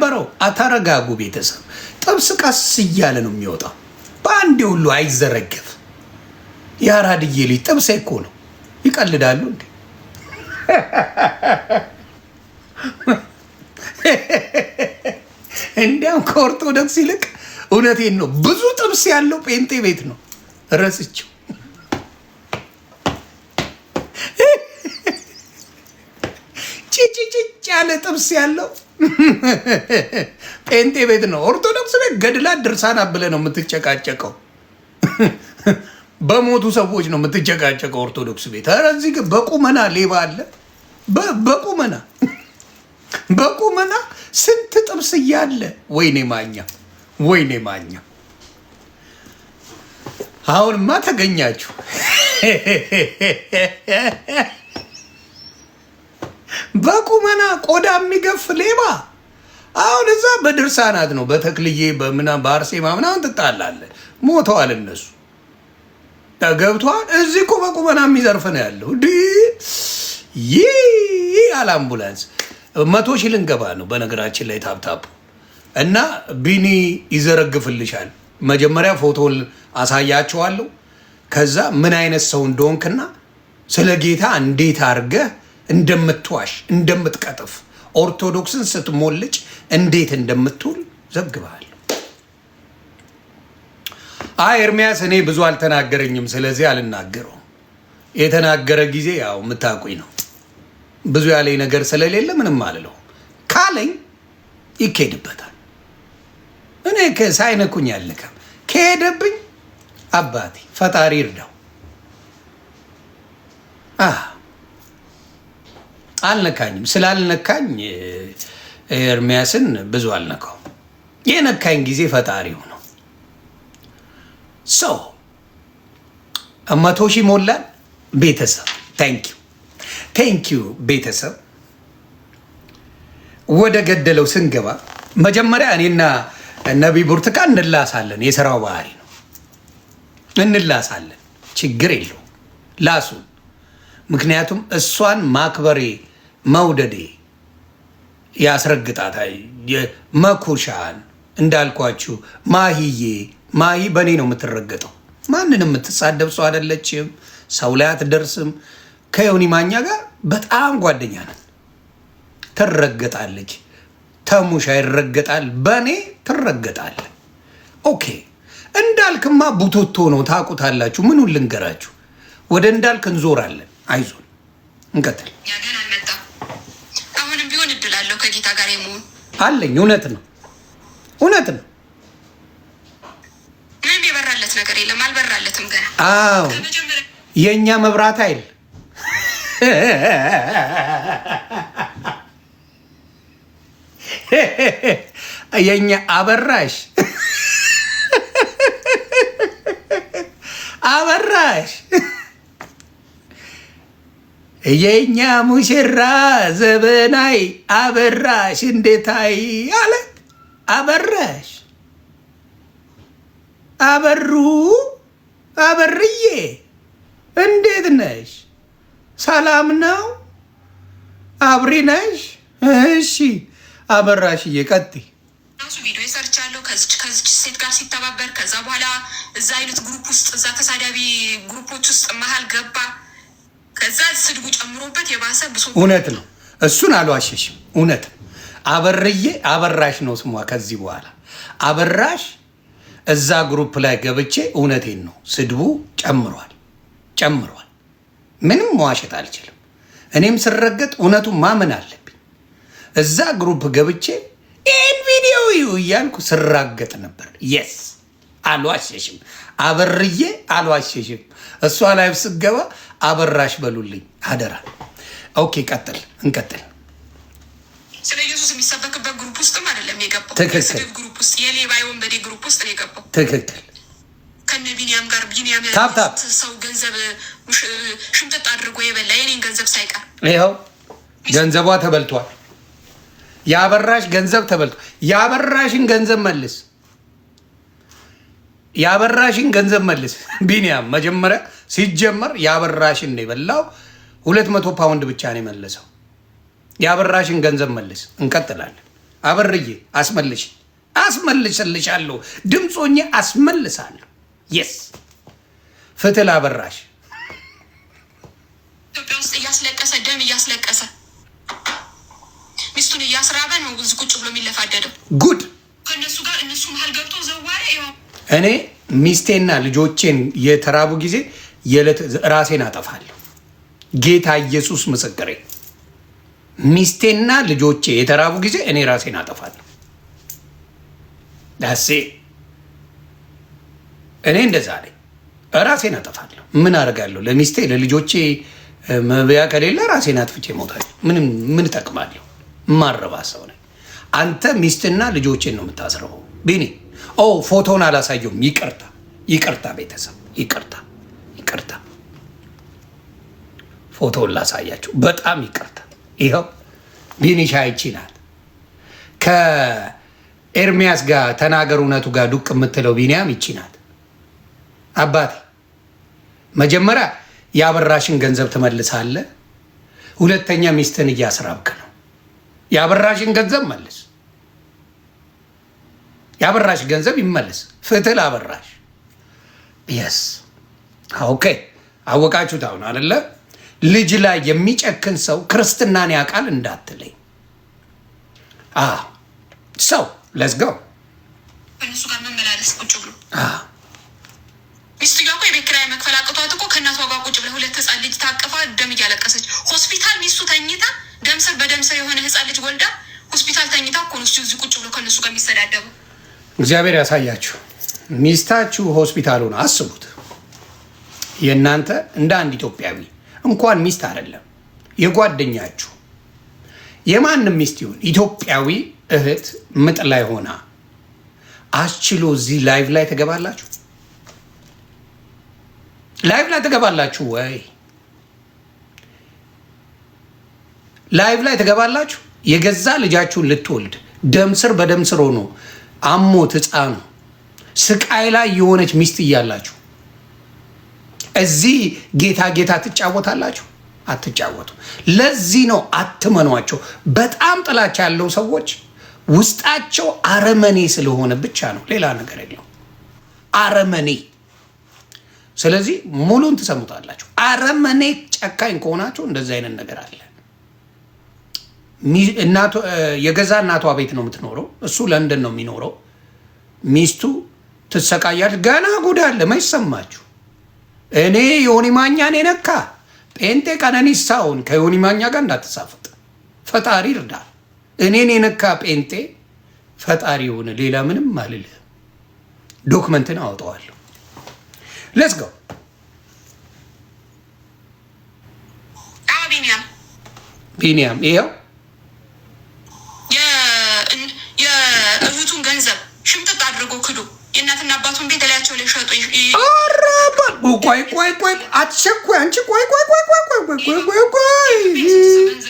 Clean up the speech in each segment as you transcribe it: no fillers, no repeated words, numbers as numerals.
ነበረው። አታረጋጉ ቤተሰብ። ጥብስ ቀስ እያለ ነው የሚወጣው፣ በአንዴ ሁሉ አይዘረገፍ። የአራድዬ ልጅ ጥብስ እኮ ነው። ይቀልዳሉ እንዴ? እንዲያም ከኦርቶዶክስ ይልቅ እውነቴን ነው ብዙ ጥብስ ያለው ጴንጤ ቤት ነው። ረስቸው ጭጭጭጭ ያለ ጥብስ ያለው ጴንጤ ቤት ነው። ኦርቶዶክስ ቤት ገድላት ድርሳናት ብለህ ነው የምትጨቃጨቀው። በሞቱ ሰዎች ነው የምትጨቃጨቀው ኦርቶዶክስ ቤት። ኧረ እዚህ ግን በቁመና ሌባ አለ። በቁመና ስንት ጥብስ እያለ ወይኔ ማኛ፣ ወይኔ ማኛ። አሁንማ ተገኛችሁ። በቁመና ቆዳ የሚገፍ ሌባ። አሁን እዛ በድርሳናት ነው በተክልዬ በምናምን በአርሴማ ምናምን ትጣላለህ። ሞተዋል እነሱ ገብተዋል። እዚህ እኮ በቁመና የሚዘርፍ ነው ያለው። ይህ አልአምቡላንስ 100 ሺህ ልንገባ ነው በነገራችን ላይ ታብታቡ እና ቢኒ ይዘረግፍልሻል። መጀመሪያ ፎቶን አሳያቸዋለሁ። ከዛ ምን አይነት ሰው እንደሆንክና ስለ ጌታ እንዴት አድርገህ እንደምትዋሽ እንደምትቀጥፍ ኦርቶዶክስን ስትሞልጭ እንዴት እንደምትውል ዘግበሃል። አይ ኤርሚያስ እኔ ብዙ አልተናገረኝም፣ ስለዚህ አልናገረውም። የተናገረ ጊዜ ያው የምታውቁኝ ነው። ብዙ ያለኝ ነገር ስለሌለ ምንም አልለው። ካለኝ ይኬድበታል። እኔ ሳይነኩኝ አልልከም። ከሄደብኝ አባቴ ፈጣሪ ይርዳው። አልነካኝም። ስላልነካኝ ኤርሚያስን ብዙ አልነካውም። የነካኝ ጊዜ ፈጣሪው ነው። ሰው 100 ሺህ ሞላን ቤተሰብ። ቴንኪዩ ቤተሰብ። ወደ ገደለው ስንገባ መጀመሪያ እኔና ነቢ ብርቱካን እንላሳለን። የስራው ባህሪ ነው። እንላሳለን፣ ችግር የለው ላሱን። ምክንያቱም እሷን ማክበሬ መውደዴ ያስረግጣታል። መኩሻን እንዳልኳችሁ ማሂ በእኔ ነው የምትረገጠው። ማንንም የምትሳደብ ሰው አይደለችም። ሰው ላይ አትደርስም። ከዮኒ ማኛ ጋር በጣም ጓደኛ ነን። ትረገጣለች። ተሙሻ ይረገጣል፣ በእኔ ትረገጣለ። ኦኬ እንዳልክማ ቡቶቶ ነው ታውቁታላችሁ። ምኑን ልንገራችሁ? ወደ እንዳልክ እንዞራለን። አይዞን እንቀጥል። አሁንም ቢሆን እድላለሁ ከጌታ ጋር የመሆን አለኝ። እውነት ነው። ምንም የበራለት ነገር የለም። አልበራለትም ገና። አዎ የእኛ መብራት ኃይል የእኛ አበራሽ የእኛ ሙሽራ ዘበናይ አበራሽ እንዴታይ አለ። አበራሽ አበርዬ እንዴት ነሽ? ሰላም ነው? አብሪ ነሽ? እሺ አበራሽዬ ቀጥይ። ራሱ ቪዲዮ ሰርቻለሁ ከዚች ሴት ጋር ሲተባበር። ከዛ በኋላ እዛ አይነት ግሩፕ ውስጥ እዛ ተሳዳቢ ግሩፖች ውስጥ መሀል ገባ። ከዛ ስድቡ ጨምሮበት የባሰ ብሶ። እውነት ነው። እሱን አልዋሸሽም። እውነት አበርዬ አበራሽ ነው ስሟ። ከዚህ በኋላ አበራሽ እዛ ግሩፕ ላይ ገብቼ እውነቴን ነው ስድቡ ጨምሯል። ምንም መዋሸት አልችልም። እኔም ስረገጥ እውነቱን ማመን አለብኝ። እዛ ግሩፕ ገብቼ ይህን ቪዲዮ እያልኩ ስራገጥ ነበር። የስ አልዋሸሽም። አበርዬ አልዋሸሽም። እሷ ላይ ስገባ አበራሽ በሉልኝ አደራ። ኦኬ እንቀጥል። ስለ ኢየሱስ የሚሰበክበት ግሩፕ ውስጥም አይደለም የገባው። ትክክል። ግሩፕ ውስጥ የሌባ የወንበዴ ግሩፕ ውስጥ ነው የገባው። ትክክል። ከነ ቢኒያም ጋር ቢኒያም ሰው ገንዘብ ሽምጥጥ አድርጎ የበላ የኔን ገንዘብ ሳይቀር ይኸው ገንዘቧ ተበልቷል። የአበራሽ ገንዘብ ተበልቷል። የአበራሽን ገንዘብ መልስ። ቢኒያም መጀመሪያ ሲጀመር የአበራሽን ነው የበላው። 200 ፓውንድ ብቻ ነው የመለሰው። የአበራሽን ገንዘብ መልስ። እንቀጥላለን። አበርዬ አስመልስልሻለሁ። ድምፆኜ አስመልሳለሁ። የስ ፍትል አበራሽ ኢትዮጵያ ውስጥ እያስለቀሰ ደም እያስለቀሰ ሚስቱን እያስራበ ነው ቁጭ ብሎ የሚለፋደደው። ጉድ ከእነሱ ጋር እነሱ መሀል ገብቶ ዘዋረ። እኔ ሚስቴና ልጆቼን የተራቡ ጊዜ የዕለት ራሴን አጠፋለሁ። ጌታ ኢየሱስ ምስክሬ፣ ሚስቴና ልጆቼ የተራቡ ጊዜ እኔ ራሴን አጠፋለሁ። ዳሴ እኔ እንደዛ ነኝ። ራሴን አጠፋለሁ። ምን አደርጋለሁ? ለሚስቴ ለልጆቼ መብያ ከሌለ ራሴን አጥፍቼ እሞታለሁ። ምን እጠቅማለሁ? ማረባ ሰው ነኝ። አንተ ሚስትና ልጆቼን ነው የምታስረበው። ቢኒ ፎቶውን አላሳየውም። ይቅርታ ቤተሰብ፣ ይቅርታ። ፎቶውን ላሳያችሁ። በጣም ይቅርታ። ይኸው ቢኒሻ ይቺ ናት። ከኤርሚያስ ጋር ተናገር እውነቱ ጋር ዱቅ የምትለው ቢኒያም ይቺ ናት። አባቴ መጀመሪያ ያበራሽን ገንዘብ ትመልሳለህ። ሁለተኛ ሚስትን እያስራብክ ነው። ያበራሽን ገንዘብ መልስ። ያበራሽ ገንዘብ ይመለስ። ፍትል አበራሽ። የስ ኦኬ። አወቃችሁት አሁን አይደለ? ልጅ ላይ የሚጨክን ሰው ክርስትናን ያውቃል እንዳትለኝ። ሰው ለዝጋው ከእነሱ ጋር መመላለስ ቁጭ ብሎ ሚስቱ እኮ የቤት ኪራይ መክፈል አቅቷት እኮ ከእናቷ ጋር ቁጭ ብለ ሁለት ህፃን ልጅ ታቅፋ ደም እያለቀሰች ሆስፒታል ሚስቱ ተኝታ ደምስር በደምስር የሆነ ህፃን ልጅ ወልዳ ሆስፒታል ተኝታ እኮ ነው እዚህ ቁጭ ብሎ ከእነሱ ጋር የሚሰዳደቡ። እግዚአብሔር ያሳያችሁ። ሚስታችሁ ሆስፒታሉን አስቡት። የእናንተ እንደ አንድ ኢትዮጵያዊ እንኳን ሚስት አይደለም የጓደኛችሁ የማንም ሚስት ይሁን ኢትዮጵያዊ እህት ምጥ ላይ ሆና አስችሎ እዚህ ላይቭ ላይ ተገባላችሁ? ላይቭ ላይ ተገባላችሁ ወይ? ላይቭ ላይ ተገባላችሁ? የገዛ ልጃችሁን ልትወልድ ደምስር በደምስር ሆኖ አሞት ህፃኑ ስቃይ ላይ የሆነች ሚስት እያላችሁ እዚህ ጌታ ትጫወታላችሁ? አትጫወቱ። ለዚህ ነው አትመኗቸው። በጣም ጥላቻ ያለው ሰዎች ውስጣቸው አረመኔ ስለሆነ ብቻ ነው፣ ሌላ ነገር የለው። አረመኔ። ስለዚህ ሙሉን ትሰሙታላችሁ። አረመኔ ጨካኝ ከሆናችሁ እንደዚህ አይነት ነገር አለ። የገዛ እናቷ ቤት ነው የምትኖረው፣ እሱ ለንደን ነው የሚኖረው። ሚስቱ ትሰቃያለች። ገና ጉድ አለ ማይሰማችሁ። እኔ ዮኒ ማኛን የነካ ጴንጤ ቀነኒሳውን ከዮኒ ማኛ ጋር እንዳትሳፈጥ፣ ፈጣሪ ይርዳ። እኔን የነካ ጴንጤ ፈጣሪ የሆነ ሌላ ምንም አልልህ። ዶክመንትን አወጣዋለሁ። ሌትስ ጎ። ቢኒያም ይኸው የእህቱን ገንዘብ ሽምጥጥ አድርጎ ክዶ የእናትና አባቱን ቤት ላያቸው ላይ ሸጡ። ቆይ አትሸኩይ አንቺ። ቆይ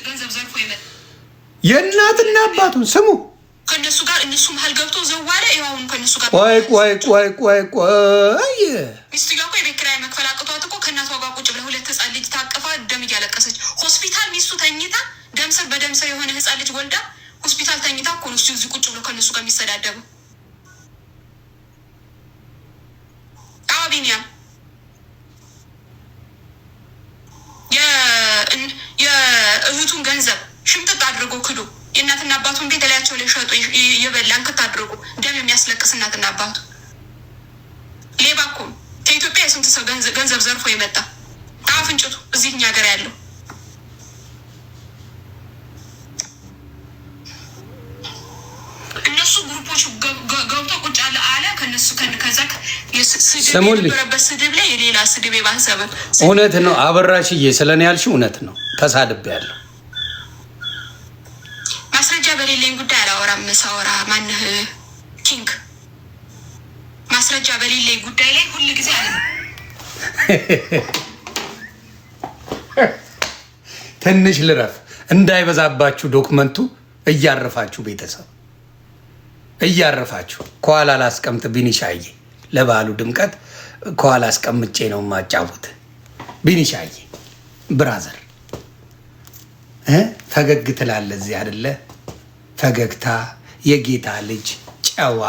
ገንዘብ ዘርፎ ይመጣ የእናትና አባቱን ስሙ። ከእነሱ ጋር እነሱ መሀል ገብቶ ዘዋለ። ይሁን ከእነሱ ጋር ቆይ ሚስቱ እኮ የቤት ኪራይ መክፈል አቅቷት እኮ ከእናቷ ጋር ቁጭ ብለ ሁለት ህፃን ልጅ ታቅፋ ደም እያለቀሰች ሆስፒታል ሚስቱ ተኝታ ደምስር በደምስር የሆነ ህፃን ልጅ ወልዳ ሆስፒታል ተኝታ እኮ ነው እዚህ ቁጭ ብሎ ከእነሱ ጋር የሚሰዳደቡ። ቢኒያም የእህቱን ገንዘብ ሽምጥጥ አድርጎ ክዶ የእናትና አባቱን ቤት ላያቸው ላይ ሸጡ። የበላ እንክት አድርጎ ደም የሚያስለቅስ እናትና አባቱ ሌባ እኮ ከኢትዮጵያ የስንት ሰው ገንዘብ ዘርፎ የመጣ አፍንጭቱ እዚህ እኛ ሀገር ያለው። እነሱ ግሩፖች ገብቶ ቁጭ አለ ከነሱ ከዛ የነበረበት ስድብ ላይ የሌላ ስድብ የባሰበ እውነት ነው። አበራሽዬ ስለኔ ያልሽው እውነት ነው። ተሳድቤያለሁ። ማስረጃ በሌለኝ ጉዳይ አላወራም። ሳወራ ማንህ ኪንግ ማስረጃ በሌለኝ ጉዳይ ላይ ሁሉ ጊዜ አለ። ትንሽ ልረፍ እንዳይበዛባችሁ ዶክመንቱ። እያረፋችሁ ቤተሰብ እያረፋችሁ ከኋላ ላስቀምጥ። ቢኒሻዬ ለባሉ ድምቀት ከኋላ አስቀምጬ ነው ማጫወት። ቢኒሻዬ ብራዘር ፈገግ ትላለህ እዚህ አይደለ? ፈገግታ የጌታ ልጅ ጨዋ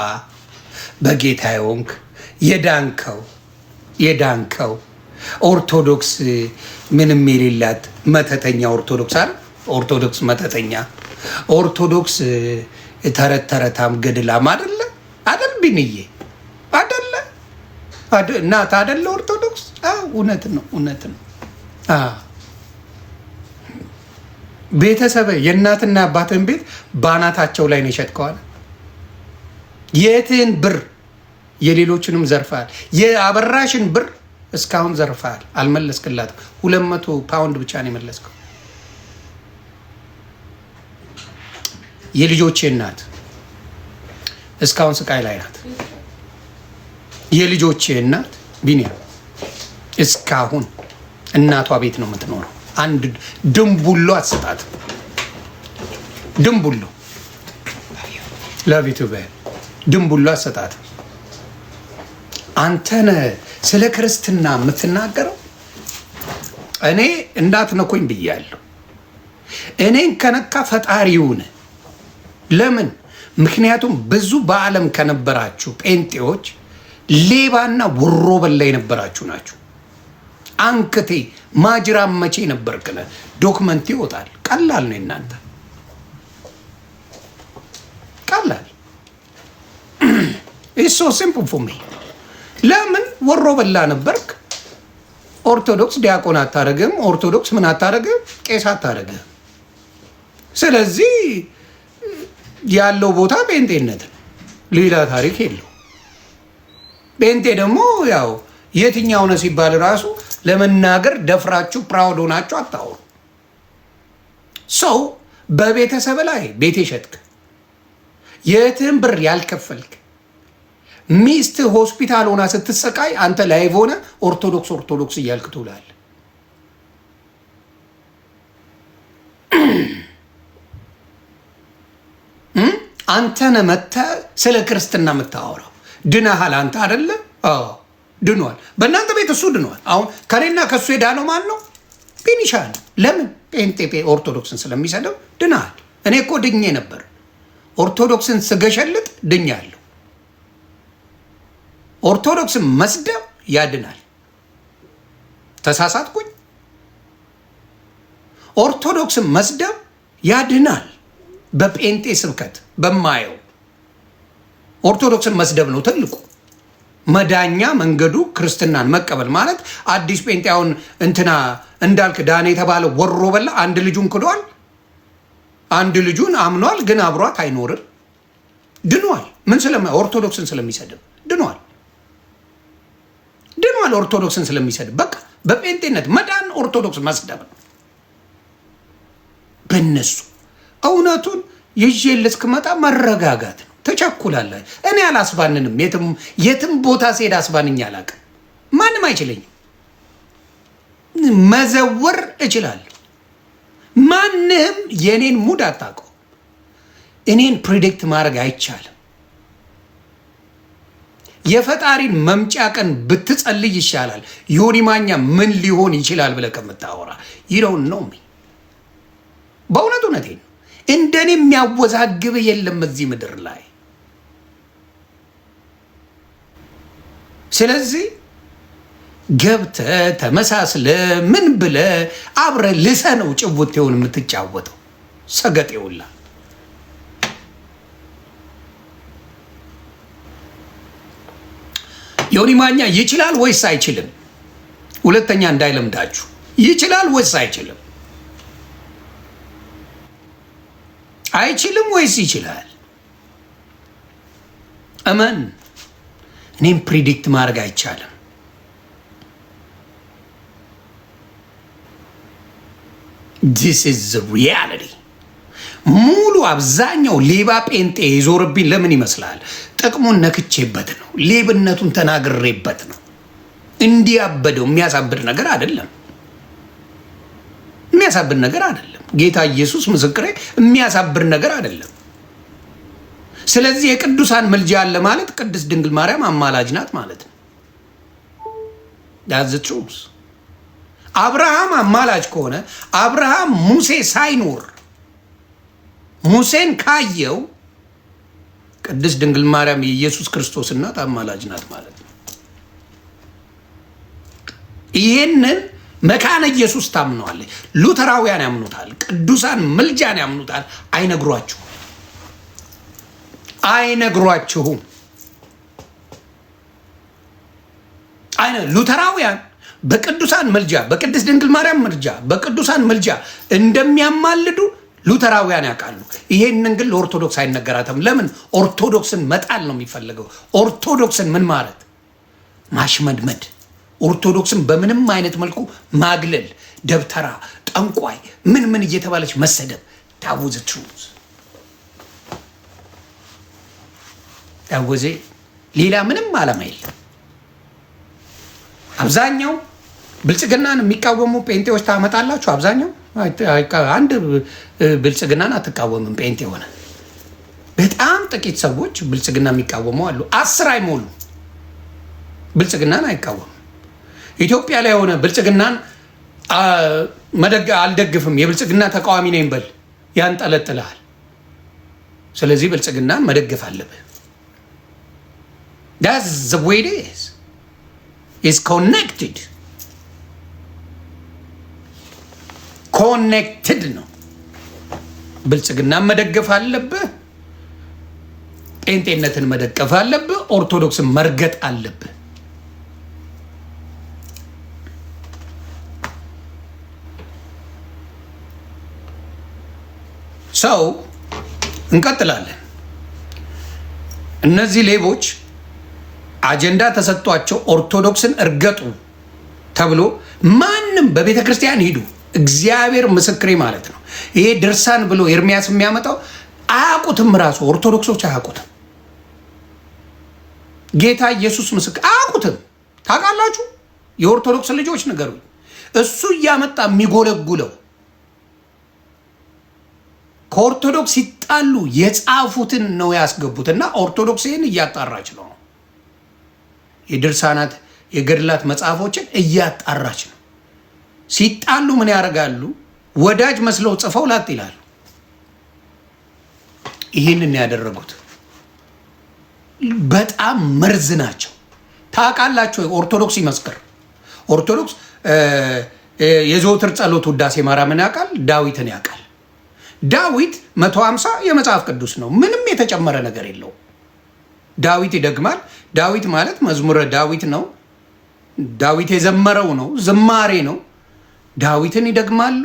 በጌታ የሆንክ የዳንከው ኦርቶዶክስ ምንም የሌላት መተተኛ ኦርቶዶክስ አይደል? ኦርቶዶክስ መተተኛ ኦርቶዶክስ ተረት ተረታም ገድላም አይደለ አይደል? ቢንዬ አይደለ እናት አይደለ? ኦርቶዶክስ እውነት ነው። ቤተሰብ የእናትና አባትን ቤት ባናታቸው ላይ ነው የሸጥከዋል። የትህን ብር የሌሎችንም ዘርፈሃል። የአበራሽን ብር እስካሁን ዘርፈሃል፣ አልመለስክላትም። 200 ፓውንድ ብቻ ነው የመለስከው። የልጆቼ እናት እስካሁን ስቃይ ላይ ናት። የልጆቼ እናት ቢኒያ እስካሁን እናቷ ቤት ነው የምትኖረው። አንድ ድንቡሎ አትሰጣት። ድንቡሎ ለቤቱ ድንቡሎ አትሰጣት። አንተነ ስለ ክርስትና የምትናገረው። እኔ እንዳትነኩኝ ብያለሁ። እኔን ከነካ ፈጣሪውን ለምን? ምክንያቱም ብዙ በዓለም ከነበራችሁ ጴንጤዎች ሌባና ውሮ በላ የነበራችሁ ናችሁ። አንክቴ ማጅራም መቼ ነበርክለ ዶክመንት ይወጣል። ቀላል ነው እናንተ ቀላል ኢሶ ሲምፕል ፎር ሚ። ለምን ወሮ በላ ነበርክ? ኦርቶዶክስ ዲያቆን አታረግም፣ ኦርቶዶክስ ምን አታረግም፣ ቄስ አታረግም። ስለዚህ ያለው ቦታ ጴንጤነት ነው፣ ሌላ ታሪክ የለው። ጴንጤ ደግሞ ያው የትኛው ነው ሲባል ራሱ ለመናገር ደፍራችሁ ፕራውድ ሆናችሁ አታወሩ። ሰው በቤተሰብ ላይ ቤት የሸጥክ የትም ብር ያልከፈልክ ሚስት ሆስፒታል ሆና ስትሰቃይ አንተ ላይቭ ሆነ ኦርቶዶክስ እያልክ ትውላለህ። አንተነ መተህ ስለ ክርስትና የምታወራው ድነሃል። አንተ አይደለ? ድኗል። በእናንተ ቤት እሱ ድኗል። አሁን ከኔና ከእሱ የዳነው ማን ነው? ቢኒሻ ነው። ለምን? ጴንጤ ኦርቶዶክስን ስለሚሰደው ድናል። እኔ እኮ ድኜ ነበር። ኦርቶዶክስን ስገሸልጥ ድኛለሁ። ኦርቶዶክስን መስደብ ያድናል። ተሳሳትኩኝ? ኦርቶዶክስን መስደብ ያድናል። በጴንጤ ስብከት በማየው ኦርቶዶክስን መስደብ ነው ትልቁ መዳኛ መንገዱ። ክርስትናን መቀበል ማለት አዲስ ጴንጤውን እንትና እንዳልክ ዳኔ የተባለው ወሮ በላ አንድ ልጁን ክዷል። አንድ ልጁን አምኗል፣ ግን አብሯት አይኖርም። ድኗል። ምን ኦርቶዶክስን ስለሚሰድብ ድኗል። ኦርቶዶክስን ስለሚሰድብ በቃ በጴንጤነት መዳን ኦርቶዶክስ መስደብ ነው። በእነሱ እውነቱን ይዤ እስክመጣ መረጋጋት ነው። ተቸኩላለህ። እኔ አላስባንንም። የትም ቦታ ስሄድ አስባንኝ አላውቅም። ማንም አይችለኝም። መዘወር እችላለሁ። ማንም የኔን ሙድ አታውቀው። እኔን ፕሪዲክት ማድረግ አይቻልም። የፈጣሪን መምጫ ቀን ብትጸልይ ይሻላል። ዮኒ ማኛ ምን ሊሆን ይችላል ብለህ ከምታወራ ይረውን ነው። በእውነት እውነቴን ነው። እንደኔ የሚያወዛግብ የለም እዚህ ምድር ላይ። ስለዚህ ገብተ ተመሳስለ ምን ብለ አብረ ልሰ ነው ጭውቴውን የምትጫወተው ሰገጤውላ። ዮኒ ማኛ ይችላል ወይስ አይችልም? ሁለተኛ እንዳይለምዳችሁ። ይችላል ወይስ አይችልም? አይችልም ወይስ ይችላል? እመን። እኔም ፕሪዲክት ማድረግ አይቻልም። ዲስ ኢዝ ዘ ሪያሊቲ። ሙሉ አብዛኛው ሌባ ጴንጤ የዞርብኝ ለምን ይመስላል? ጥቅሙን ነክቼበት ነው። ሌብነቱን ተናግሬበት ነው። እንዲያበደው የሚያሳብድ ነገር አይደለም። የሚያሳብድ ነገር አይደለም። ጌታ ኢየሱስ ምስክሬ፣ የሚያሳብድ ነገር አይደለም። ስለዚህ የቅዱሳን ምልጃ አለ ማለት ቅድስት ድንግል ማርያም አማላጅ ናት ማለት ነው። ዳዝ ትሩዝ። አብርሃም አማላጅ ከሆነ አብርሃም ሙሴ ሳይኖር ሙሴን ካየው ቅድስት ድንግል ማርያም የኢየሱስ ክርስቶስ እናት አማላጅ ናት ማለት ነው። ይህንን መካነ ኢየሱስ ታምነዋለች። ሉተራውያን ያምኑታል። ቅዱሳን ምልጃን ያምኑታል። አይነግሯችሁም። ሉተራውያን በቅዱሳን ምልጃ፣ በቅድስት ድንግል ማርያም ምልጃ፣ በቅዱሳን ምልጃ እንደሚያማልዱ ሉተራውያን ያውቃሉ። ይሄንን ግን ለኦርቶዶክስ አይነገራትም። ለምን? ኦርቶዶክስን መጣል ነው የሚፈልገው። ኦርቶዶክስን ምን ማለት? ማሽመድመድ። ኦርቶዶክስን በምንም አይነት መልኩ ማግለል፣ ደብተራ፣ ጠንቋይ፣ ምን እየተባለች መሰደብ። ታውዝ ትሩዝ ታወዜ ሌላ ምንም ዓላማ የለም። አብዛኛው ብልጽግናን የሚቃወሙ ጴንጤዎች ታመጣላችሁ። አብዛኛው አንድ ብልጽግናን አትቃወምም። ጴንጤ ሆነ በጣም ጥቂት ሰዎች ብልጽግና የሚቃወሙ አሉ። 10 አይሞሉ ብልጽግናን አይቃወምም። ኢትዮጵያ ላይ የሆነ ብልጽግናን አልደግፍም፣ የብልጽግና ተቃዋሚ ነኝ በል ያንጠለጥልሃል። ስለዚህ ብልጽግናን መደገፍ አለብህ። That's the way it is. It's connected ነው። ብልጽግናን መደገፍ አለብህ፣ ጴንጤነትን መደገፍ አለብህ፣ ኦርቶዶክስን መርገጥ አለብህ። ሰው እንቀጥላለን። እነዚህ ሌቦች አጀንዳ ተሰጥቷቸው ኦርቶዶክስን እርገጡ ተብሎ ማንም በቤተ ክርስቲያን ሂዱ፣ እግዚአብሔር ምስክሬ ማለት ነው። ይሄ ድርሳን ብሎ ኤርሚያስ የሚያመጣው አያውቁትም፣ ራሱ ኦርቶዶክሶች አያውቁትም። ጌታ ኢየሱስ ምስክር አያውቁትም። ታውቃላችሁ? የኦርቶዶክስ ልጆች ንገሩኝ። እሱ እያመጣ የሚጎለጉለው ከኦርቶዶክስ ሲጣሉ የጻፉትን ነው ያስገቡት። እና ኦርቶዶክስ ይህን እያጣራች ነው። የድርሳናት የገድላት መጽሐፎችን እያጣራች ነው። ሲጣሉ ምን ያደርጋሉ? ወዳጅ መስለው ጽፈው ላጥ ይላሉ። ይህንን ያደረጉት በጣም መርዝ ናቸው። ታውቃላችሁ? ኦርቶዶክስ ይመስክር። ኦርቶዶክስ የዘወትር ጸሎት ውዳሴ ማርያምን ያውቃል፣ ዳዊትን ያውቃል። ዳዊት 150 የመጽሐፍ ቅዱስ ነው። ምንም የተጨመረ ነገር የለው። ዳዊት ይደግማል። ዳዊት ማለት መዝሙረ ዳዊት ነው። ዳዊት የዘመረው ነው፣ ዝማሬ ነው። ዳዊትን ይደግማሉ።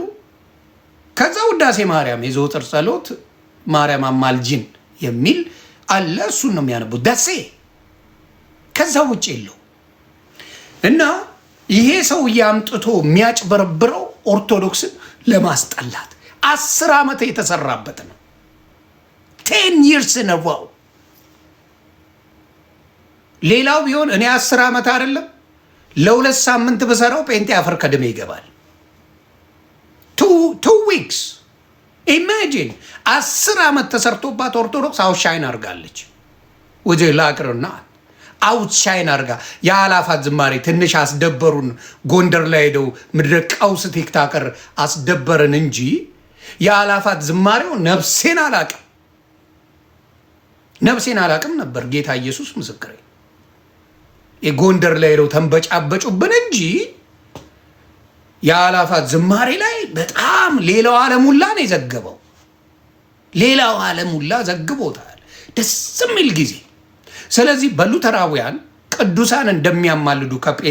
ከዛ ውዳሴ ማርያም የዘወትር ጸሎት ማርያም አማልጅን የሚል አለ። እሱን ነው የሚያነቡት። ደሴ ከዛ ውጭ የለው። እና ይሄ ሰውዬ አምጥቶ የሚያጭበረብረው ኦርቶዶክስን ለማስጠላት 10 ዓመት የተሰራበት ነው። 10 years ነው። ሌላው ቢሆን እኔ 10 ዓመት አይደለም ለ2 ሳምንት በሰራው ጴንጤ አፈር ከደሜ ይገባል። 2 weeks ኢማጂን 10 ዓመት ተሰርቶባት ኦርቶዶክስ አውትሻይን አርጋለች። ወጀ ላቅርና አውትሻይን አርጋ የአላፋት ዝማሬ ትንሽ አስደበሩን። ጎንደር ላይ ሄደው ምድረ ቀውስ ቲክታከር አስደበረን እንጂ የአላፋት ዝማሬው ነፍሴን አላቅም ነበር። ጌታ ኢየሱስ ምስክሬ። የጎንደር ላይ ሄደው ተንበጫበጩብን እንጂ የአላፋት ዝማሬ ላይ በጣም ሌላው ዓለም ሁላ ነው የዘገበው። ሌላው ዓለም ሁላ ዘግቦታል። ደስ የሚል ጊዜ። ስለዚህ በሉተራውያን ቅዱሳን እንደሚያማልዱ ከጴንጤ